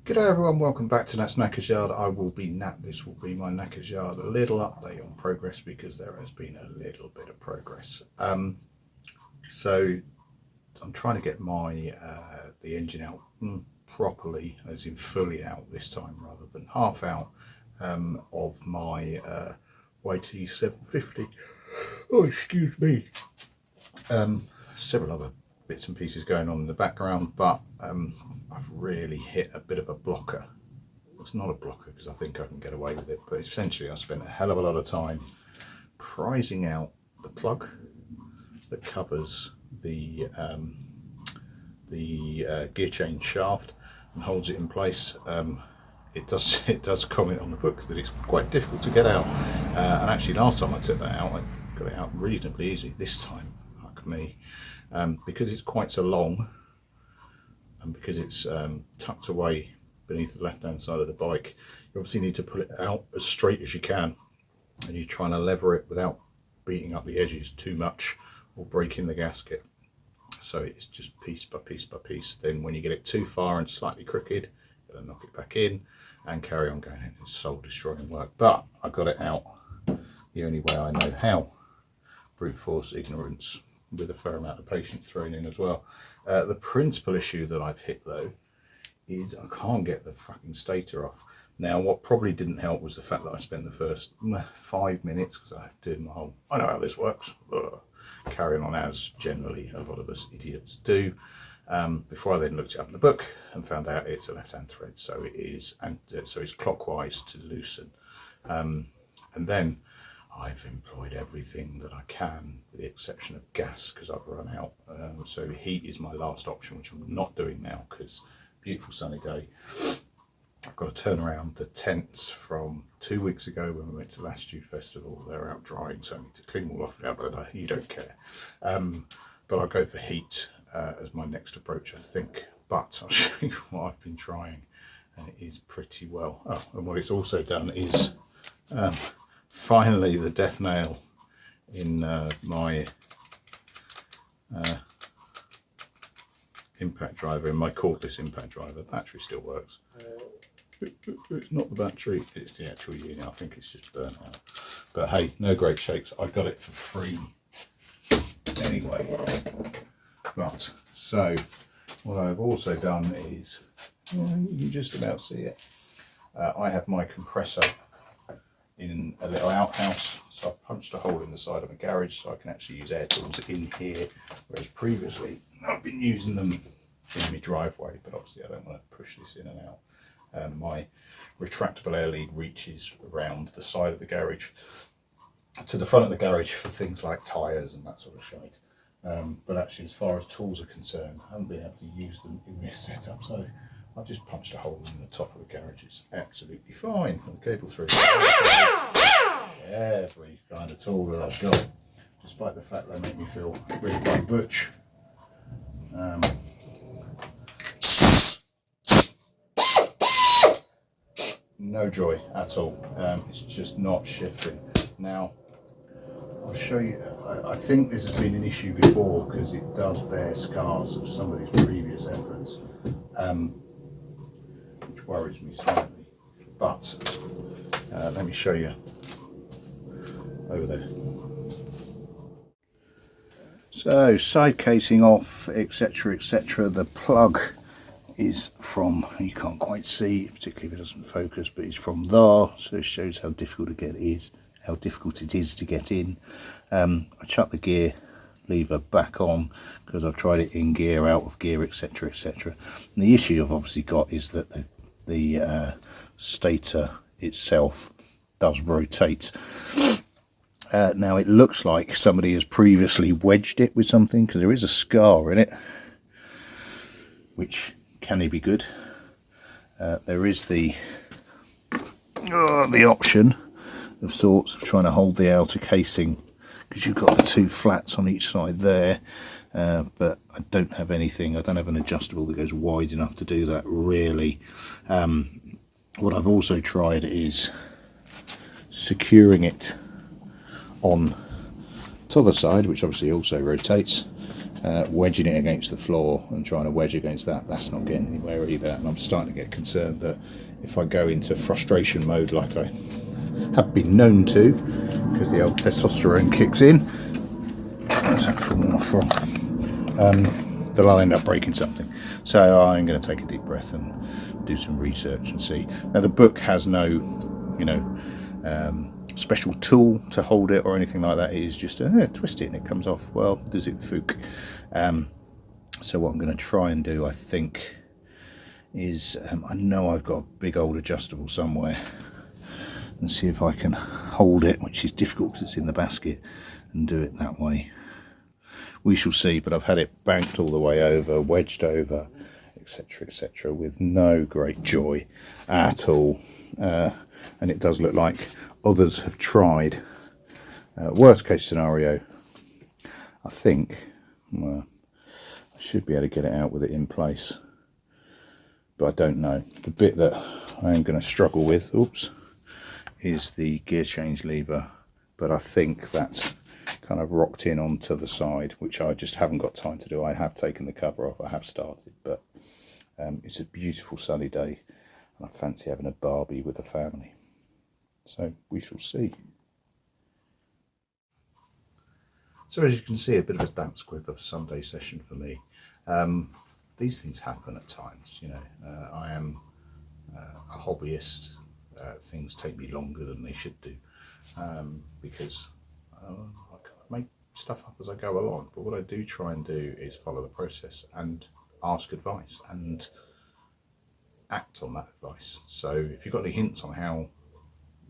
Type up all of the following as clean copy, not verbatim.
G'day everyone, welcome back to Nat's Knackers Yard. This will be my Knackers Yard. A little update on progress because there has been a little bit of progress. So I'm trying to get my the engine out properly, as in fully out this time rather than half out, of my YT750. Oh, excuse me. Several other bits and pieces going on in the background, but I've really hit a bit of a blocker. It's not a blocker because I think I can get away with it, but essentially I spent a hell of a lot of time prizing out the plug that covers the gear change shaft and holds it in place. It does comment on the book that it's quite difficult to get out, and actually last time I took that out I got it out reasonably easy. This time, fuck me, because it's quite so long and because it's tucked away beneath the left hand side of the bike, you obviously need to pull it out as straight as you can, and you're trying to lever it without beating up the edges too much or breaking the gasket. So it's just piece by piece by piece. Then when you get it too far and slightly crooked, you've got to knock it back in and carry on going. It's soul destroying work, but I got it out the only way I know how. Brute force ignorance with a fair amount of patience thrown in as well. The principal issue that I've hit though is I can't get the fucking stator off. Now what probably didn't help was the fact that I spent the first 5 minutes, because I did my whole, I know how this works, carrying on as generally a lot of us idiots do, before I then looked it up in the book and found out it's a left hand thread, so it is, and so it's clockwise to loosen. And then I've employed everything that I can, with the exception of gas, because I've run out. So heat is my last option, which I'm not doing now because beautiful sunny day. I've got to turn around the tents from 2 weeks ago when we went to Latitude Festival. They're out drying, so I need to clean them all off now, but you don't care. But I'll go for heat as my next approach, I think. But I'll show you what I've been trying, and it is pretty well. Oh, and what it's also done is finally the death nail in my impact driver, in my cordless impact driver. Battery still works. It's not the battery, it's the actual unit. I think it's just burnt out. But hey, no great shakes. I got it for free anyway. But so what I've also done is, you can just about see it. I have my compressor in a little outhouse, so I've punched a hole in the side of a garage so I can actually use air tools in here, whereas previously I've been using them in my driveway, but obviously I don't want to push this in and out. My retractable air lead reaches around the side of the garage to the front of the garage for things like tyres and that sort of shite. But actually, as far as tools are concerned, I haven't been able to use them in this setup, so I've just punched a hole in the top of the garage. It's absolutely fine. Put the cable through. Every kind of tool that I've got, despite the fact they make me feel really quite butch. No joy at all. It's just not shifting. Now, I'll show you. I think this has been an issue before because it does bear scars of somebody's previous efforts, which worries me slightly. But let me show you over there. So, side casing off, etc., etc. The plug is from, you can't quite see, particularly if it doesn't focus, but it's from there, so it shows how difficult it is to get in. I chuck the gear lever back on because I've tried it in gear, out of gear, etc., etc. And the issue I've obviously got is that the stator itself does rotate. Now it looks like somebody has previously wedged it with something, because there is a scar in it, which can be good. there is the option of sorts of trying to hold the outer casing, because you've got the two flats on each side there, but I don't have anything. I don't have an adjustable that goes wide enough to do that really. What I've also tried is securing it on to the side, which obviously also rotates, wedging it against the floor and trying to wedge against that. That's not getting anywhere either, and I'm starting to get concerned that if I go into frustration mode like I have been known to, because the old testosterone kicks in, where's that falling off from, that I'll end up breaking something. So I'm going to take a deep breath and do some research and see. Now the book has no, you know, special tool to hold it or anything like that. It is just twist it and it comes off. Well, does it fook? So what I'm going to try and do, I think, is I know I've got a big old adjustable somewhere, and see if I can hold it, which is difficult because it's in the basket, and do it that way. We shall see, but I've had it banked all the way over, wedged over, etc., with no great joy at all. And it does look like others have tried. Worst case scenario, I think, well, I should be able to get it out with it in place, but I don't know. The bit that I am going to struggle with, is the gear change lever, but I think that's kind of rocked in onto the side, which I just haven't got time to do. I have taken the cover off, I have started, but it's a beautiful sunny day and I fancy having a barbie with the family. So we shall see. So as you can see, a bit of a damp squib of a Sunday session for me. These things happen at times, you know. I am a hobbyist. Things take me longer than they should do, because I make stuff up as I go along. But what I do try and do is follow the process and ask advice and act on that advice. So if you've got any hints on how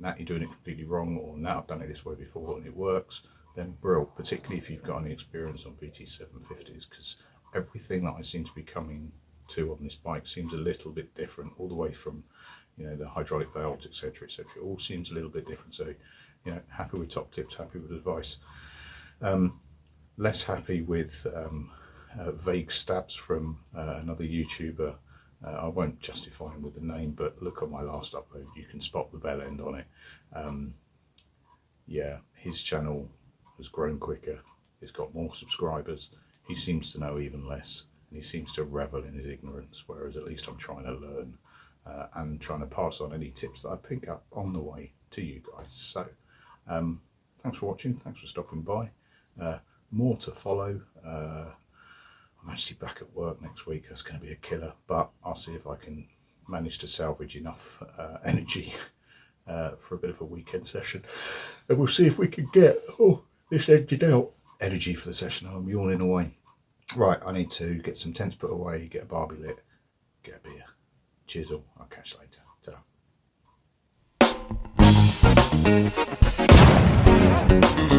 that you're doing it completely wrong, or now I've done it this way before and it works, then brilliant, particularly if you've got any experience on VT750s, because everything that I seem to be coming to on this bike seems a little bit different, all the way from, you know, the hydraulic valves, etc., it all seems a little bit different. So, you know, happy with top tips, happy with advice. Less happy with vague stabs from another YouTuber. I won't justify him with the name, but look at my last upload, you can spot the bell end on it. Yeah, his channel has grown quicker, he's got more subscribers, he seems to know even less, and he seems to revel in his ignorance, whereas at least I'm trying to learn and trying to pass on any tips that I pick up on the way to you guys. So thanks for watching, thanks for stopping by. More to follow. I'm actually back at work next week, that's going to be a killer, but I'll see if I can manage to salvage enough energy for a bit of a weekend session, and we'll see if we can get this engine out. Energy for the session. I'm yawning away. Right, I need to get some tents put away, get a barbie lit, get a beer. Cheers all, I'll catch you later. Ta-da.